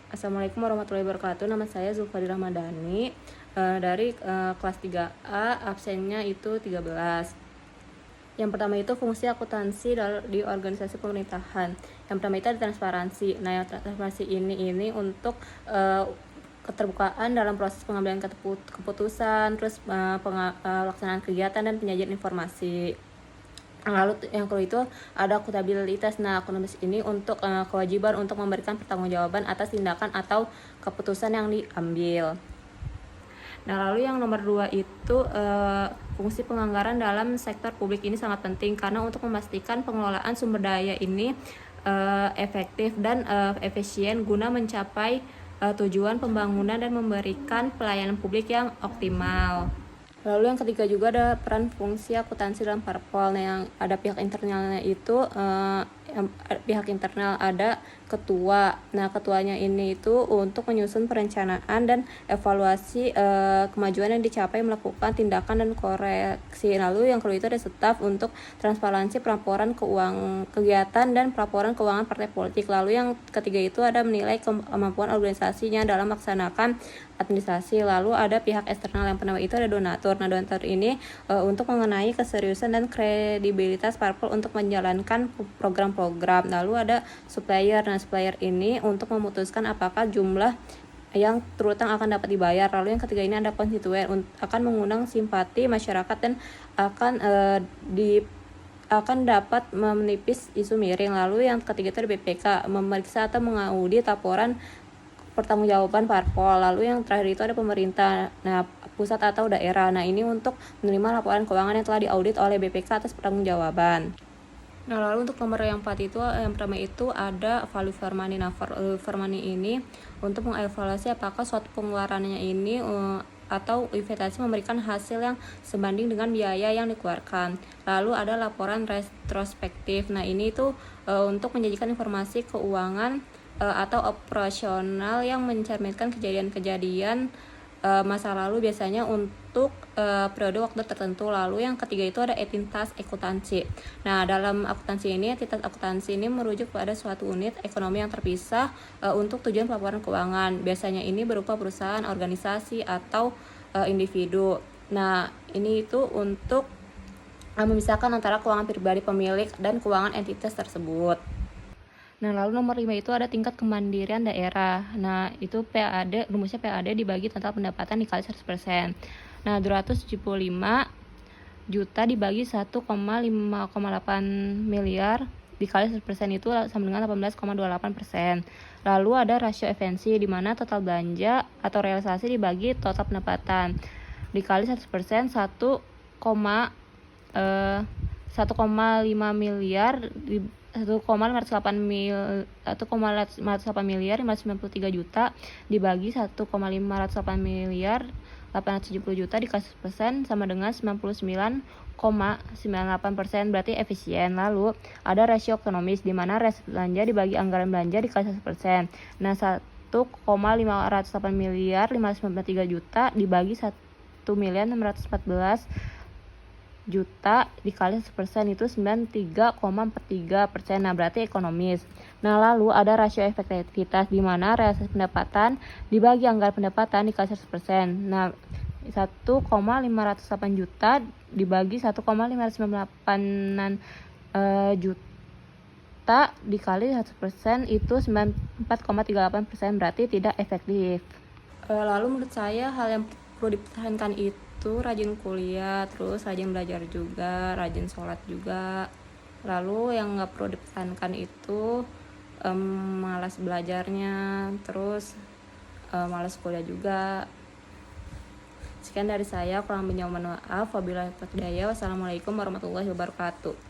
Assalamualaikum warahmatullahi wabarakatuh. Nama saya Zulfadi Ramadhani, dari kelas 3A, absennya itu 13. Yang pertama itu fungsi akuntansi di organisasi pemerintahan. Yang pertama itu ada transparansi. Nah, yang transparansi ini untuk keterbukaan dalam proses pengambilan keputusan, terus pelaksanaan kegiatan dan penyajian informasi. Lalu yang kedua itu ada akuntabilitas. Nah, akuntabilitas ini untuk kewajiban untuk memberikan pertanggungjawaban atas tindakan atau keputusan yang diambil. Nah, lalu yang nomor 2 itu fungsi penganggaran dalam sektor publik ini sangat penting karena untuk memastikan pengelolaan sumber daya ini efektif dan efisien guna mencapai tujuan pembangunan dan memberikan pelayanan publik yang optimal. Lalu yang ketiga juga ada peran fungsi akuntansi dalam parpol. Nah, yang ada pihak internalnya itu pihak internal ada ketua. Nah, ketuanya ini itu untuk menyusun perencanaan dan evaluasi kemajuan yang dicapai, melakukan tindakan dan koreksi. Lalu yang kedua itu ada staf untuk transparansi pelaporan keuangan kegiatan dan pelaporan keuangan partai politik. Lalu yang ketiga itu ada menilai kemampuan organisasinya dalam melaksanakan administrasi. Lalu ada pihak eksternal, yang pertama itu ada donatur. Nah, donatur ini untuk mengenai keseriusan dan kredibilitas parpol untuk menjalankan program-program. Lalu ada supplier. Nah, supplier ini untuk memutuskan apakah jumlah yang terutang akan dapat dibayar. Lalu yang ketiga ini ada konstituen, akan mengundang simpati masyarakat dan akan dapat menipis isu miring. Lalu yang ketiga itu ada BPK, memeriksa atau mengaudit laporan pertanggungjawaban parpol. Lalu yang terakhir itu ada pemerintah, nah pusat atau daerah. Nah, ini untuk menerima laporan keuangan yang telah diaudit oleh BPK atas pertanggungjawaban. Nah, lalu untuk nomor yang 4 itu yang pertama itu ada value for money. Nah, value for money ini untuk mengevaluasi apakah suatu pengeluarannya ini atau investasi memberikan hasil yang sebanding dengan biaya yang dikeluarkan. Lalu ada laporan retrospektif. Nah, ini itu untuk menjanjikan informasi keuangan atau operasional yang mencerminkan kejadian-kejadian masa lalu, biasanya untuk periode waktu tertentu. Lalu yang ketiga itu ada entitas akuntansi. Nah, dalam akuntansi ini, entitas akuntansi ini merujuk pada suatu unit ekonomi yang terpisah untuk tujuan pelaporan keuangan. Biasanya ini berupa perusahaan, organisasi, atau individu. Nah, ini itu untuk memisahkan antara keuangan pribadi pemilik dan keuangan entitas tersebut. Nah, lalu nomor 5 itu ada tingkat kemandirian daerah. Nah, itu PAD, rumusnya PAD dibagi total pendapatan dikali 100%. Nah, 275 juta dibagi 1,5,8 miliar dikali 100% itu sama dengan 18,28%. Lalu ada rasio efisiensi di mana total belanja atau realisasi dibagi total pendapatan dikali 100%, 1,5 miliar 1,508 miliar 593 juta dibagi 1,508 miliar 870 juta dikali 100% sama dengan 99,98%, berarti efisien. Lalu ada rasio ekonomis di mana rasio belanja dibagi anggaran belanja dikali 100%. Nah, 1,508 miliar 593 juta dibagi 1 miliar 614 juta dikali 100% itu 93,43%. Nah, berarti ekonomis. Nah, lalu ada rasio efektivitas di mana realisasi pendapatan dibagi anggaran pendapatan dikali 100%. Nah, 1,508 juta dibagi 1,598 juta dikali 100% itu 94,38%, berarti tidak efektif. Lalu menurut saya hal yang perlu dipertahankan itu rajin kuliah, terus rajin belajar juga, rajin sholat juga. Lalu yang nggak perlu dipertahankan itu malas belajarnya, terus malas kuliah juga. Sekian dari saya, kurang lebihnya mohon maaf. Wabillahi taufiq hidayah. Wassalamualaikum warahmatullahi wabarakatuh.